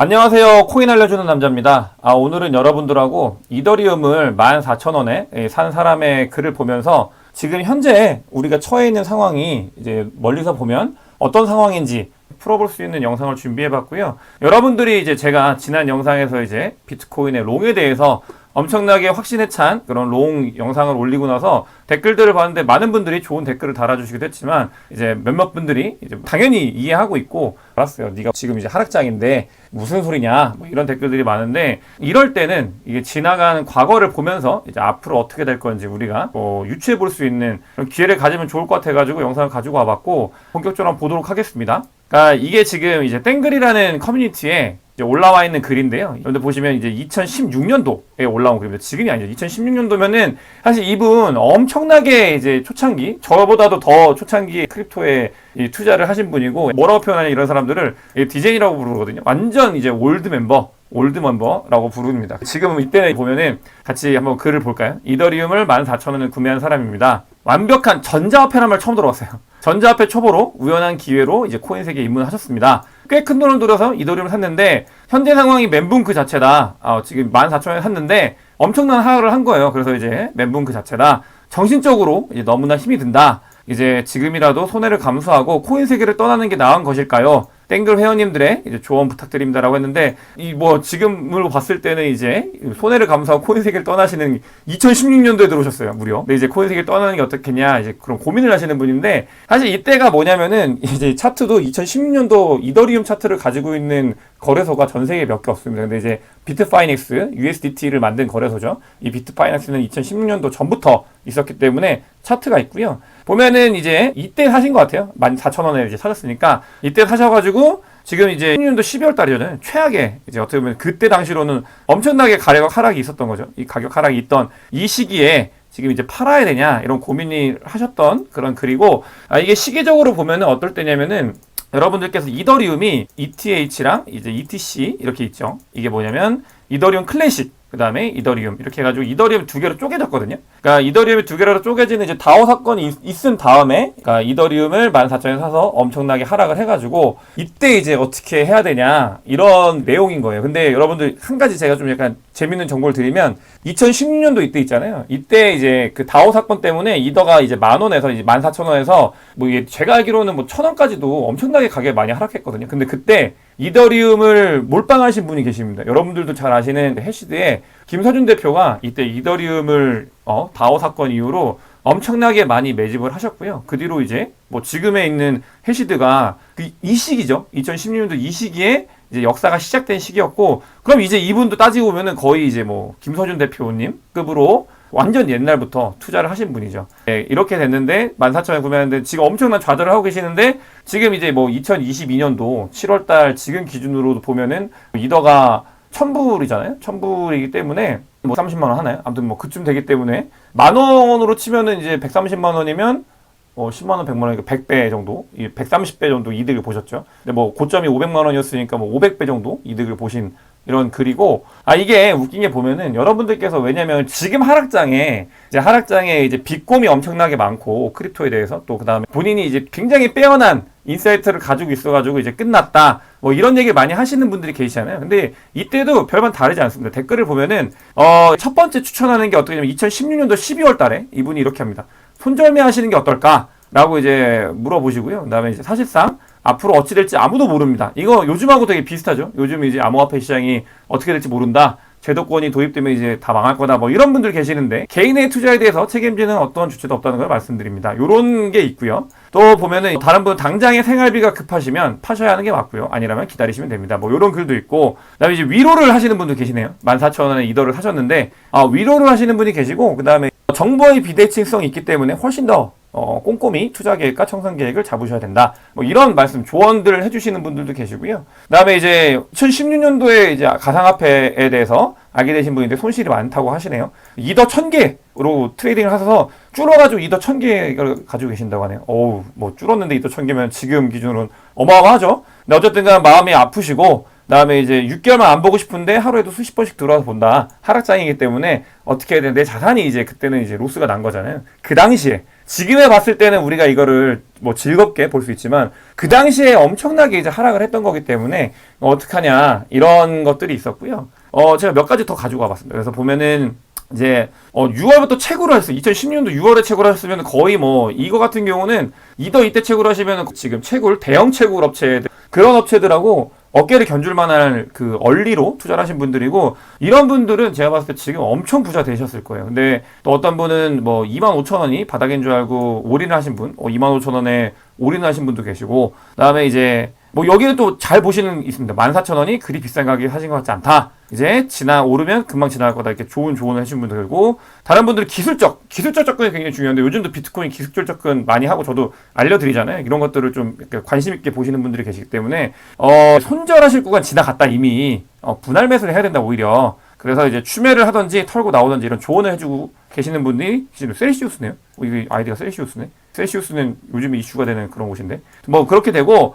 안녕하세요. 코인 알려주는 남자입니다. 오늘은 여러분들하고 이더리움을 14,000원에 산 사람의 글을 보면서 지금 현재 우리가 처해 있는 상황이 이제 멀리서 보면 어떤 상황인지 풀어볼 수 있는 영상을 준비해 봤고요. 여러분들이 이제 제가 지난 영상에서 이제 비트코인의 롱에 대해서 엄청나게 확신에 찬 그런 롱 영상을 올리고 나서 댓글들을 봤는데 많은 분들이 좋은 댓글을 달아주시기도 했지만 이제 몇몇 분들이 이제 당연히 이해하고 있고 알았어요. 네가 지금 이제 하락장인데 무슨 소리냐 뭐 이런 댓글들이 많은데 이럴 때는 이게 지나간 과거를 보면서 이제 앞으로 어떻게 될 건지 우리가 유추해 볼 수 있는 그런 기회를 가지면 좋을 것 같아가지고 영상을 가지고 와봤고 본격적으로 한번 보도록 하겠습니다. 그러니까 이게 지금 이제 땡글이라는 커뮤니티에 이제 올라와 있는 글인데요. 여러분들 보시면 이제 2016년도에 올라온 글입니다. 지금이 아니죠. 2016년도면은 사실 이분 엄청나게 이제 초창기, 저보다도 더 초창기에 크립토에 투자를 하신 분이고 뭐라고 표현하냐 이런 사람들을 DJ라고 부르거든요. 완전 이제 올드 멤버라고 부릅니다. 지금 이때 보면은 같이 한번 글을 볼까요? 이더리움을 14,000원에 구매한 사람입니다. 완벽한 전자화폐란 말 처음 들어봤어요. 전자화폐 초보로 우연한 기회로 이제 코인 세계에 입문하셨습니다. 꽤 큰 돈을 들여서 이더리움을 샀는데 현재 상황이 멘붕 그 자체다. 지금 14,000원에 샀는데 엄청난 하락을 한 거예요. 그래서 이제 멘붕 그 자체다. 정신적으로 이제 너무나 힘이 든다. 이제 지금이라도 손해를 감수하고 코인 세계를 떠나는 게 나은 것일까요? 땡글 회원님들의 이제 조언 부탁드립니다라고 했는데 지금으로 봤을 때는 이제 손해를 감수하고 코인 세계를 떠나시는 2016년도에 들어오셨어요 무려. 근데 이제 코인 세계를 떠나는 게 어떻겠냐 이제 그런 고민을 하시는 분인데 사실 이때가 뭐냐면은 이제 차트도 2016년도 이더리움 차트를 가지고 있는 거래소가 전 세계에 몇 개 없습니다. 근데 이제 비트파이넥스 USDT를 만든 거래소죠. 이 비트파이넥스는 2016년도 전부터 있었기 때문에 차트가 있고요. 보면은 이제 이때 사신 것 같아요. 14,000원에 이제 사셨으니까 이때 사셔가지고 지금 이제 16년도 12월 달이잖아요. 최악의 이제 어떻게 보면 그때 당시로는 엄청나게 가격 하락이 있었던 거죠. 이 가격 하락이 있던 이 시기에 지금 이제 팔아야 되냐 이런 고민을 하셨던 그런 글이고 이게 시기적으로 보면은 어떨 때냐면은 여러분들께서 이더리움이 ETH랑 이제 ETC 이렇게 있죠. 이게 뭐냐면 이더리움 클래식 그 다음에 이더리움 이렇게 해가지고 이더리움 두 개로 쪼개졌거든요. 그러니까 이더리움이 두 개로 쪼개지는 이제 다오 사건이 있은 다음에 그러니까 이더리움을 14,000원에 사서 엄청나게 하락을 해가지고 이때 이제 어떻게 해야 되냐 이런 내용인 거예요. 근데 여러분들 한 가지 제가 좀 약간 재밌는 정보를 드리면 2016년도 이때 있잖아요. 이때 이제 그 다오 사건 때문에 이더가 이제 10,000원에서 이제 14,000원에서 뭐 이게 제가 알기로는 뭐 1,000원까지도 엄청나게 가격이 많이 하락했거든요. 근데 그때 이더리움을 몰빵하신 분이 계십니다. 여러분들도 잘 아시는 해시드에 김서준 대표가 이때 이더리움을 다오 사건 이후로 엄청나게 많이 매집을 하셨고요. 그 뒤로 이제 뭐 지금에 있는 해시드가 이 시기죠. 2016년도 이 시기에 이제 역사가 시작된 시기였고 그럼 이제 이분도 따지고 보면은 거의 이제 뭐 김서준 대표님 급으로 완전 옛날부터 투자를 하신 분이죠. 네, 이렇게 됐는데 14,000원에 구매하는데 지금 엄청난 좌절을 하고 계시는데 지금 이제 뭐 2022년도 7월달 지금 기준으로 보면은 이더가 1,000불이잖아요. 1,000불이기 때문에 뭐 30만 원 하나요? 아무튼 뭐 그쯤 되기 때문에 10,000원으로 치면은 이제 130만 원이면 10만 원, 100만 원, 100배 정도, 130배 정도 이득을 보셨죠. 근데 뭐 고점이 500만 원이었으니까 뭐 500배 정도 이득을 보신 이런 글이고, 이게 웃긴 게 보면은 여러분들께서 왜냐면 지금 하락장에 이제 비꼼이 엄청나게 많고, 크립토에 대해서 또 그 다음에 본인이 이제 굉장히 빼어난 인사이트를 가지고 있어가지고 이제 끝났다. 뭐 이런 얘기를 많이 하시는 분들이 계시잖아요. 근데 이때도 별반 다르지 않습니다. 댓글을 보면은, 첫 번째 추천하는 게 어떻게 되냐면 2016년도 12월 달에 이분이 이렇게 합니다. 손절매 하시는 게 어떨까? 라고 이제 물어보시고요. 그 다음에 이제 사실상 앞으로 어찌 될지 아무도 모릅니다. 이거 요즘하고 되게 비슷하죠. 요즘 이제 암호화폐 시장이 어떻게 될지 모른다. 제도권이 도입되면 이제 다 망할 거다. 뭐 이런 분들 계시는데 개인의 투자에 대해서 책임지는 어떤 주체도 없다는 걸 말씀드립니다. 요런 게 있고요. 또 보면은 다른 분은 당장의 생활비가 급하시면 파셔야 하는 게 맞고요. 아니라면 기다리시면 됩니다. 뭐 요런 글도 있고 그다음에 이제 위로를 하시는 분도 계시네요. 14,000원에 이더를 사셨는데 위로를 하시는 분이 계시고 그다음에 정보의 비대칭성이 있기 때문에 훨씬 더 꼼꼼히 투자 계획과 청산 계획을 잡으셔야 된다. 뭐 이런 말씀, 조언들을 해주시는 분들도 계시고요. 그 다음에 이제 2016년도에 이제 가상화폐에 대해서 알게 되신 분인데 손실이 많다고 하시네요. 이더 1,000개로 트레이딩을 하셔서 줄어가지고 이더 1,000개를 가지고 계신다고 하네요. 뭐 줄었는데 이더 1,000개면 지금 기준으로는 어마어마하죠. 근데 어쨌든 간 마음이 아프시고 그다음에 이제 6개월만 안 보고 싶은데 하루에도 수십 번씩 들어와서 본다. 하락장이기 때문에 어떻게 해야 되는데 자산이 이제 그때는 이제 로스가 난 거잖아요. 그 당시에 지금에 봤을 때는 우리가 이거를 뭐 즐겁게 볼 수 있지만 그 당시에 엄청나게 이제 하락을 했던 거기 때문에 어떡하냐 이런 것들이 있었고요. 제가 몇 가지 더 가지고 와봤습니다. 그래서 보면은 이제 6월부터 채굴을 했어요. 2010년도 6월에 채굴을 했으면 거의 뭐 이거 같은 경우는 이때 채굴을 하시면 지금 채굴 대형 채굴 업체들 그런 업체들하고 어깨를 견줄 만한 그 얼리로 투자를 하신 분들이고 이런 분들은 제가 봤을 때 지금 엄청 부자 되셨을 거예요. 근데 또 어떤 분은 뭐 25,000원이 바닥인 줄 알고 올인을 하신 분, 25,000원에 올인을 하신 분도 계시고 그다음에 이제 뭐 여기는 또 잘 보시는 있습니다. 14,000원이 그리 비싼 가격에 사신 것 같지 않다. 이제 오르면 금방 지나갈 거다. 이렇게 좋은 조언을 해주신 분들이고 다른 분들은 기술적 접근이 굉장히 중요한데 요즘도 비트코인 기술적 접근 많이 하고 저도 알려드리잖아요. 이런 것들을 좀 관심 있게 보시는 분들이 계시기 때문에 손절하실 구간 지나갔다 이미 분할 매수를 해야 된다 오히려. 그래서 이제 추매를 하든지 털고 나오든지 이런 조언을 해주고 계시는 분들이 셀시우스네요. 이게 아이디가 셀시우스네. 셀시우스는 요즘에 이슈가 되는 그런 곳인데 뭐 그렇게 되고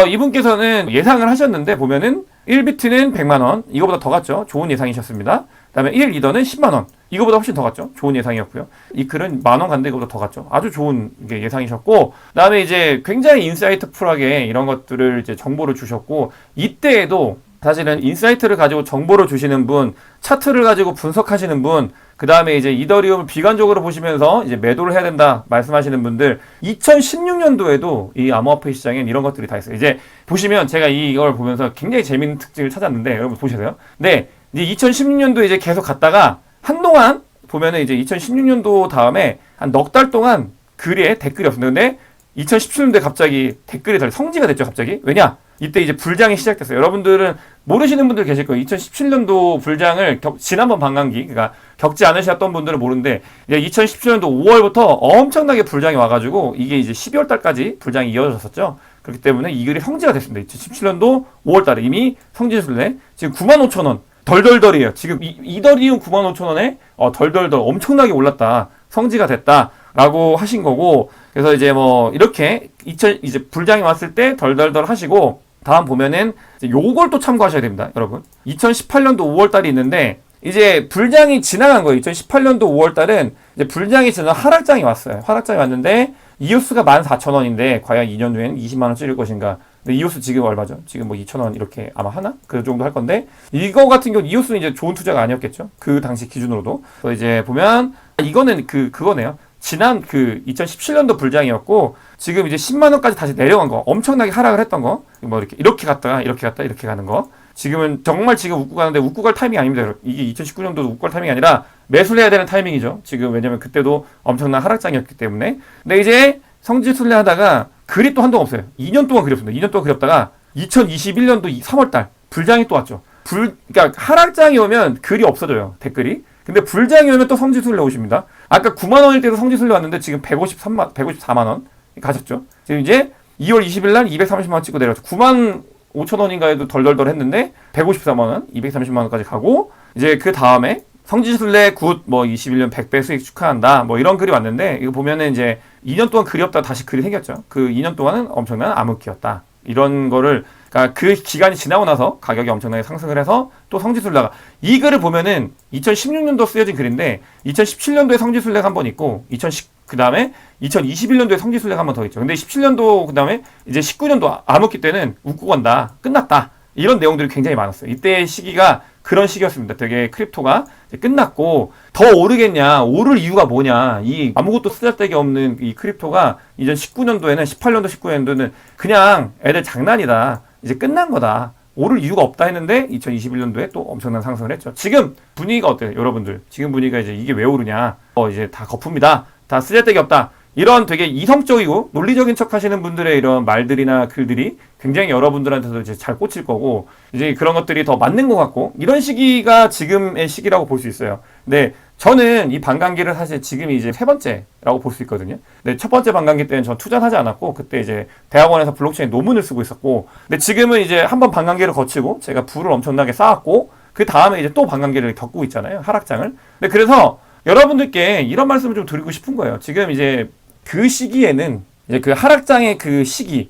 이분께서는 예상을 하셨는데 보면은 1비트는 100만원 이거보다 더 갔죠. 좋은 예상이셨습니다. 그 다음에 1이더는 10만원 이거보다 훨씬 더 갔죠. 좋은 예상이었고요. 이클은 만원 간데 이거보다 더 갔죠. 아주 좋은 예상이셨고 그 다음에 이제 굉장히 인사이트풀하게 이런 것들을 이제 정보를 주셨고 이때에도 사실은 인사이트를 가지고 정보를 주시는 분, 차트를 가지고 분석하시는 분, 그 다음에 이제 이더리움을 비관적으로 보시면서 이제 매도를 해야 된다 말씀하시는 분들, 2016년도에도 이 암호화폐 시장엔 이런 것들이 다 있어요. 이제 보시면 제가 이걸 보면서 굉장히 재밌는 특징을 찾았는데 여러분 보시세요. 네, 이제 2016년도 이제 계속 갔다가 한동안 보면은 이제 2016년도 다음에 한 넉 달 동안 글에 댓글이 없었는데 근데 2017년도에 갑자기 댓글이 성지가 됐죠. 갑자기 왜냐? 이때 이제 불장이 시작됐어요. 여러분들은 모르시는 분들 계실 거예요. 2017년도 불장을 지난번 반감기, 그러니까 겪지 않으셨던 분들은 모르는데, 이제 2017년도 5월부터 엄청나게 불장이 와가지고, 이게 이제 12월 달까지 불장이 이어졌었죠. 그렇기 때문에 이 글이 성지가 됐습니다. 2017년도 5월 달에 이미 성지순례, 지금 95,000원, 덜덜덜이에요. 지금 이더리움 95,000원에, 덜덜덜 엄청나게 올랐다. 성지가 됐다. 라고 하신 거고, 그래서 이제 뭐, 이렇게, 이제 불장이 왔을 때 덜덜덜 하시고, 다음 보면은, 요걸 또 참고하셔야 됩니다, 여러분. 2018년도 5월달이 있는데, 이제 불장이 지나간 거예요. 2018년도 5월달은, 이제 불장이 지나 하락장이 왔어요. 하락장이 왔는데, 이오스가 14,000원인데, 과연 2년 후에는 20만원 찌를 것인가. 근데 이오스 지금 얼마죠? 지금 뭐 2,000원 이렇게 아마 하나? 그 정도 할 건데, 이거 같은 경우 이오스는 이제 좋은 투자가 아니었겠죠? 그 당시 기준으로도. 그래서 이제 보면, 이거는 그거네요. 지난 2017년도 불장이었고 지금 이제 10만원까지 다시 내려간 거 엄청나게 하락을 했던 거 뭐 이렇게 갔다가 이렇게 가는 거 지금은 정말 지금 웃고 가는데 웃고 갈 타이밍이 아닙니다. 이게 2019년도 웃고 갈 타이밍이 아니라 매수를 해야 되는 타이밍이죠. 지금 왜냐면 그때도 엄청난 하락장이었기 때문에. 근데 이제 성지순례 하다가 글이 또 한동 없어요. 2년 동안 그렸습니다. 2년 동안 그렸다가 2021년도 3월달 불장이 또 왔죠. 그러니까 하락장이 오면 글이 없어져요. 댓글이. 근데 불장이 오면 또 성지순례 오십니다. 아까 9만원일 때도 성지순례 왔는데 지금 154만원 가셨죠. 지금 이제 2월 20일 날 230만원 찍고 내려왔죠. 9만 5천원인가에도 덜덜덜 했는데 154만원, 230만원까지 가고 이제 그 다음에 성지순례 굿 뭐 21년 100배 수익 축하한다 뭐 이런 글이 왔는데 이거 보면은 이제 2년 동안 글이 없다 다시 글이 생겼죠. 그 2년 동안은 엄청난 암흑기였다. 이런 거를 그러니까 그 기간이 지나고 나서 가격이 엄청나게 상승을 해서 또 성지순례가 이 글을 보면은 2016년도 쓰여진 글인데 2017년도에 성지순례가 한 번 있고 그 다음에 2021년도에 성지순례가 한 번 더 있죠. 근데 17년도 그 다음에 이제 19년도 암흑기 때는 웃고 간다 끝났다 이런 내용들이 굉장히 많았어요. 이때 시기가 그런 시기였습니다. 되게 크립토가 끝났고 더 오르겠냐 오를 이유가 뭐냐 이 아무것도 쓰잘데기 없는 이 크립토가 이전 19년도에는 18년도 19년도에는 그냥 애들 장난이다 이제 끝난 거다 오를 이유가 없다 했는데 2021년도에 또 엄청난 상승을 했죠. 지금 분위기가 어때요 여러분들? 지금 분위기가 이제 이게 왜 오르냐 이제 다 거품이다 다 쓰잘데기 없다 이런 되게 이성적이고 논리적인 척 하시는 분들의 이런 말들이나 글들이 굉장히 여러분들한테도 이제 잘 꽂힐 거고, 이제 그런 것들이 더 맞는 것 같고, 이런 시기가 지금의 시기라고 볼 수 있어요. 근데 저는 이 반감기를 사실 지금이 이제 세 번째라고 볼 수 있거든요. 근데 첫 번째 반감기 때는 전 투자는 하지 않았고, 그때 이제 대학원에서 블록체인 논문을 쓰고 있었고, 근데 지금은 이제 한번 반감기를 거치고, 제가 부를 엄청나게 쌓았고, 그 다음에 이제 또 반감기를 겪고 있잖아요. 하락장을. 근데 그래서 여러분들께 이런 말씀을 좀 드리고 싶은 거예요. 지금 이제 그 시기에는 이제 그 하락장의 그 시기에는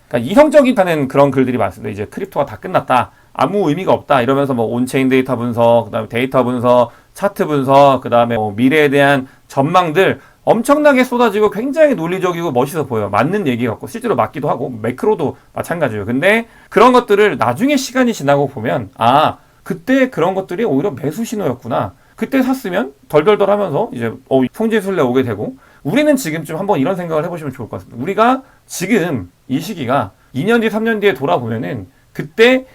그러니까 이성적이다는 그런 글들이 많습니다. 이제 크립토가 다 끝났다. 아무 의미가 없다. 이러면서 뭐 온체인 데이터 분석, 그다음에 데이터 분석, 차트 분석, 그다음에 뭐 미래에 대한 전망들 엄청나게 쏟아지고 굉장히 논리적이고 멋있어 보여요. 맞는 얘기 같고 실제로 맞기도 하고 매크로도 마찬가지예요. 근데 그런 것들을 나중에 시간이 지나고 보면 아 그때 그런 것들이 오히려 매수 신호였구나. 그때 샀으면 덜덜덜 하면서 이제 성지순례 오게 되고 우리는 지금쯤 한번 이런 생각을 해보시면 좋을 것 같습니다. 우리가 지금 이 시기가 2년 뒤, 3년 뒤에 돌아보면은 그때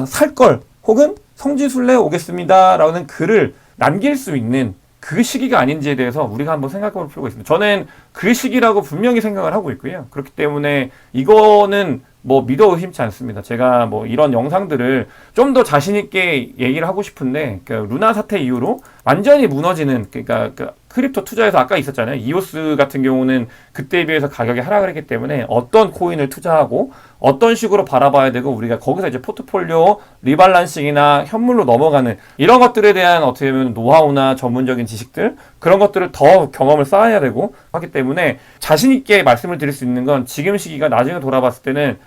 살 걸 혹은 성지순례 오겠습니다 라는 글을 남길 수 있는 그 시기가 아닌지에 대해서 우리가 한번 생각해 볼 필요가 있습니다. 저는 그 시기라고 분명히 생각을 하고 있고요. 그렇기 때문에 이거는 뭐 믿어 의심치 않습니다. 제가 뭐 이런 영상들을 좀 더 자신 있게 얘기를 하고 싶은데 그 루나 사태 이후로 완전히 무너지는 그러니까 그 크립토 투자에서 아까 있었잖아요. 이오스 같은 경우는 그때에 비해서 가격이 하락을 했기 때문에 어떤 코인을 투자하고 어떤 식으로 바라봐야 되고 우리가 거기서 이제 포트폴리오 리밸런싱이나 현물로 넘어가는 이런 것들에 대한 어떻게 보면 노하우나 전문적인 지식들 그런 것들을 더 경험을 쌓아야 되고 하기 때문에 자신 있게 말씀을 드릴 수 있는 건 지금 시기가 나중에 돌아봤을 때는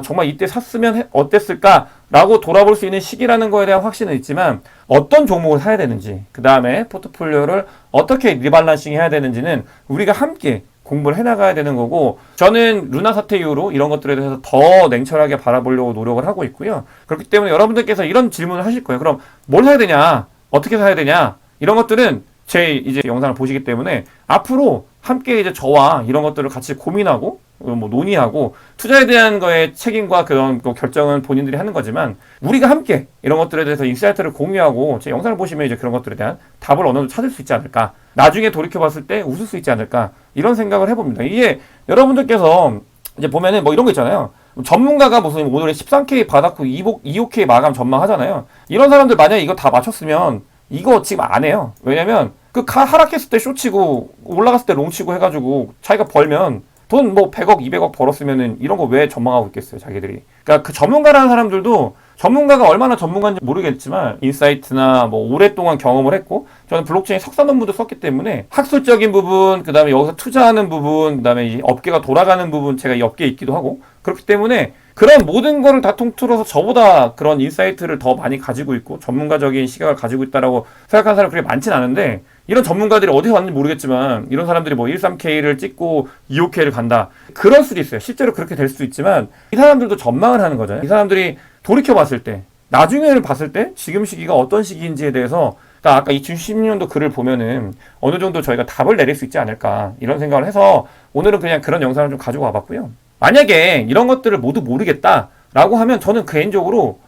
정말 이때 샀으면 어땠을까? 라고 돌아볼 수 있는 시기라는 거에 대한 확신은 있지만 어떤 종목을 사야 되는지 그 다음에 포트폴리오를 어떻게 리밸런싱 해야 되는지는 우리가 함께 공부를 해나가야 되는 거고 저는 루나 사태 이후로 이런 것들에 대해서 더 냉철하게 바라보려고 노력을 하고 있고요. 그렇기 때문에 여러분들께서 이런 질문을 하실 거예요. 그럼 뭘 사야 되냐? 어떻게 사야 되냐? 이런 것들은 제 이제 영상을 보시기 때문에 앞으로 함께 이제 저와 이런 것들을 같이 고민하고 뭐 논의하고 투자에 대한 거에 책임과 그런 결정은 본인들이 하는 거지만 우리가 함께 이런 것들에 대해서 인사이트를 공유하고 제 영상을 보시면 이제 그런 것들에 대한 답을 어느 정도 찾을 수 있지 않을까 나중에 돌이켜봤을 때 웃을 수 있지 않을까 이런 생각을 해봅니다. 이게 여러분들께서 이제 보면은 뭐 이런 거 있잖아요. 전문가가 무슨 오늘의 13K 받았고 25K 마감 전망하잖아요. 이런 사람들 만약에 이거 다 맞췄으면 이거 지금 안 해요. 왜냐면 그 하락했을 때 쇼치고 올라갔을 때 롱치고 해가지고 자기가 벌면 돈 뭐 100억, 200억 벌었으면은 이런 거 왜 전망하고 있겠어요, 자기들이. 그러니까 그 전문가라는 사람들도 전문가가 얼마나 전문가인지 모르겠지만 인사이트나 뭐 오랫동안 경험을 했고 저는 블록체인 석사 논문도 썼기 때문에 학술적인 부분, 그다음에 여기서 투자하는 부분, 그다음에 이 업계가 돌아가는 부분 제가 이 업계에 있기도 하고 그렇기 때문에 그런 모든 거를 다 통틀어서 저보다 그런 인사이트를 더 많이 가지고 있고 전문가적인 시각을 가지고 있다라고 생각하는 사람이 그렇게 많진 않은데 이런 전문가들이 어디서 왔는지 모르겠지만 이런 사람들이 뭐 13K를 찍고 25K를 간다. 그럴 수도 있어요. 실제로 그렇게 될 수도 있지만 이 사람들도 전망을 하는 거잖아요. 이 사람들이 돌이켜봤을 때 나중에를 봤을 때 지금 시기가 어떤 시기인지에 대해서 그러니까 아까 2016년도 글을 보면은 어느 정도 저희가 답을 내릴 수 있지 않을까 이런 생각을 해서 오늘은 그냥 그런 영상을 좀 가지고 와봤고요. 만약에 이런 것들을 모두 모르겠다라고 하면 저는 개인적으로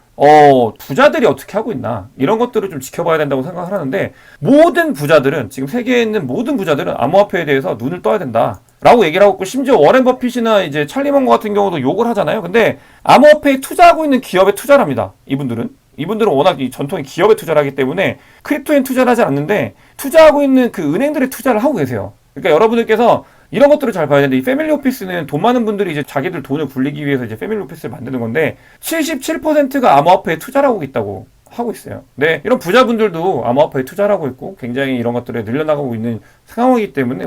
부자들이 어떻게 하고 있나 이런 것들을 좀 지켜봐야 된다고 생각을 하는데 모든 부자들은 지금 세계에 있는 모든 부자들은 암호화폐에 대해서 눈을 떠야 된다 라고 얘기를 하고 있고 심지어 워렌 버핏이나 이제 찰리 먼거 같은 경우도 욕을 하잖아요. 근데 암호화폐에 투자하고 있는 기업에 투자를 합니다. 이분들은 워낙 이 전통의 기업에 투자를 하기 때문에 크립토엔 투자를 하지 않는데 투자하고 있는 그 은행들에 투자를 하고 계세요. 그러니까 여러분들께서 이런 것들을 잘 봐야 되는데 이 패밀리 오피스는 돈 많은 분들이 이제 자기들 돈을 굴리기 위해서 이제 패밀리 오피스를 만드는 건데 77%가 암호화폐에 투자를 하고 있다고 하고 있어요. 네, 이런 부자분들도 암호화폐에 투자를 하고 있고 굉장히 이런 것들에 늘려나가고 있는 상황이기 때문에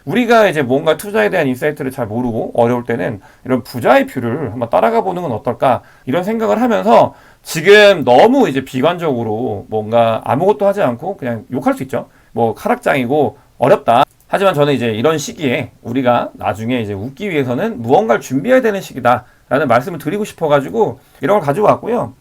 우리가 이제 뭔가 투자에 대한 인사이트를 잘 모르고 어려울 때는 이런 부자의 뷰를 한번 따라가 보는 건 어떨까 이런 생각을 하면서 지금 너무 이제 비관적으로 뭔가 아무것도 하지 않고 그냥 욕할 수 있죠. 뭐 하락장이고 어렵다. 하지만 저는 이제 이런 시기에 우리가 나중에 이제 웃기 위해서는 무언가를 준비해야 되는 시기다라는 말씀을 드리고 싶어가지고 이런 걸 가지고 왔고요.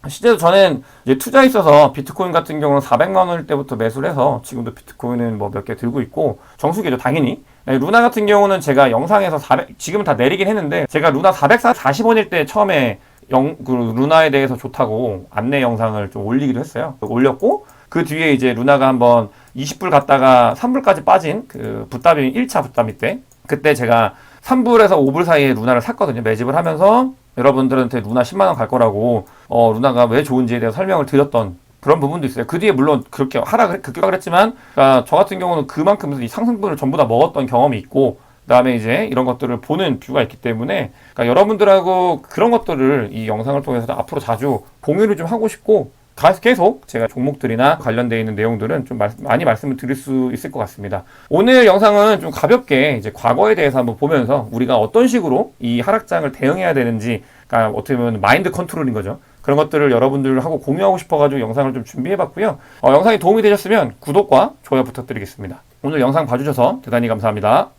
실제로 저는 이제 투자에 있어서 비트코인 같은 경우는 400만 원일 때부터 매수를 해서 지금도 비트코인은 뭐 몇 개 들고 있고 정수기죠, 당연히. 루나 같은 경우는 제가 영상에서 지금은 다 내리긴 했는데 제가 루나 440원일 때 처음에 그 루나에 대해서 좋다고 안내 영상을 좀 올리기도 했어요. 올렸고 그 뒤에 이제 루나가 한번 20불 갔다가 3불까지 빠진 그 붓다비 1차 붓다비 때 그때 제가 3불에서 5불 사이에 루나를 샀거든요. 매집을 하면서 여러분들한테 루나 10만원 갈 거라고 루나가 왜 좋은지에 대해서 설명을 드렸던 그런 부분도 있어요. 그 뒤에 물론 그렇게 급격을 했지만 그러니까 저 같은 경우는 그만큼 이 상승분을 전부 다 먹었던 경험이 있고 그 다음에 이제 이런 것들을 보는 뷰가 있기 때문에 그러니까 여러분들하고 그런 것들을 이 영상을 통해서 앞으로 자주 공유를 좀 하고 싶고 계속 제가 종목들이나 관련되어 있는 내용들은 좀 많이 말씀을 드릴 수 있을 것 같습니다. 오늘 영상은 좀 가볍게 이제 과거에 대해서 한번 보면서 우리가 어떤 식으로 이 하락장을 대응해야 되는지, 그러니까 어떻게 보면 마인드 컨트롤인 거죠. 그런 것들을 여러분들하고 공유하고 싶어가지고 영상을 좀 준비해봤고요. 영상이 도움이 되셨으면 구독과 좋아요 부탁드리겠습니다. 오늘 영상 봐주셔서 대단히 감사합니다.